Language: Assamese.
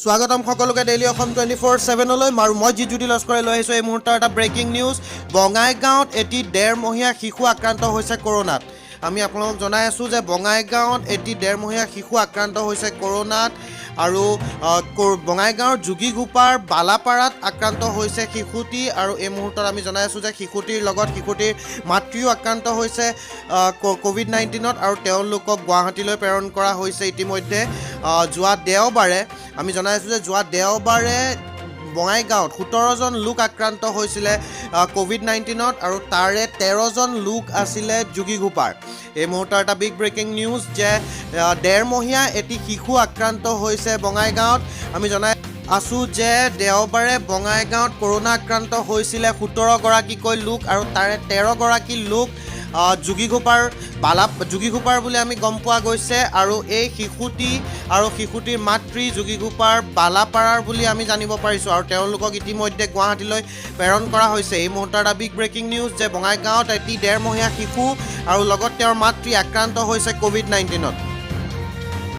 স্বাগতম সকলোকে ডেইলি অসম 24/7লৈ আৰু মই জিজুদি লস্কৰে লৈ আহিছোঁ এই মুহূৰ্তৰ এটা ব্ৰেকিং নিউজ। বঙাইগাঁৱত এটি 1.5 মহীয়া শিশু আক্ৰান্ত হৈছে কৰোনাত। আমি আপোনালোকক জনাই আছোঁ যে বঙাইগাঁৱত এটি 1.5 মহীয়া শিশু আক্ৰান্ত হৈছে কৰোনাত আৰু বঙাইগাঁৱৰ যোগীঘোপাৰ বালাপাৰাত আক্ৰান্ত হৈছে শিশুটি আৰু এই মুহূৰ্তত আমি জনাই আছোঁ যে শিশুটিৰ লগত শিশুটিৰ মাতৃও আক্ৰান্ত হৈছে কোভিড-19ত আৰু তেওঁলোকক গুৱাহাটীলৈ প্ৰেৰণ কৰা হৈছে ইতিমধ্যে। যোৱা দেওবাৰে আমি জনাই আছোঁ যে যোৱা দেওবাৰে বঙাইগাঁৱত 17জন লোক আক্ৰান্ত হৈছিলে কোভিড-19ত আৰু তাৰে 13জন লোক আছিলে যোগীঘোপাৰ। এই মুহূৰ্তৰ এটা বিগ ব্ৰেকিং নিউজ যে 1.5 মহীয়া এটি শিশু আক্ৰান্ত হৈছে বঙাইগাঁৱত। আমি জনাই আছোঁ যে দেওবাৰে বঙাইগাঁৱত কৰোনা আক্ৰান্ত হৈছিলে 17গৰাকীকৈ লোক আৰু তাৰে 13গৰাকী লোক যোগীঘোপাৰ বুলি আমি গম পোৱা গৈছে আৰু এই শিশুটি আৰু শিশুটিৰ মাতৃ যোগীঘোপাৰ বালাপাৰাৰ বুলি আমি জানিব পাৰিছোঁ আৰু তেওঁলোকক ইতিমধ্যে গুৱাহাটীলৈ প্ৰেৰণ কৰা হৈছে। এই মুহূৰ্তৰ এটা বিগ ব্ৰেকিং নিউজ যে বঙাইগাঁৱত এটি 1.5 মহীয়া শিশু আৰু লগত তেওঁৰ মাতৃ আক্ৰান্ত হৈছে কোভিড-19ত।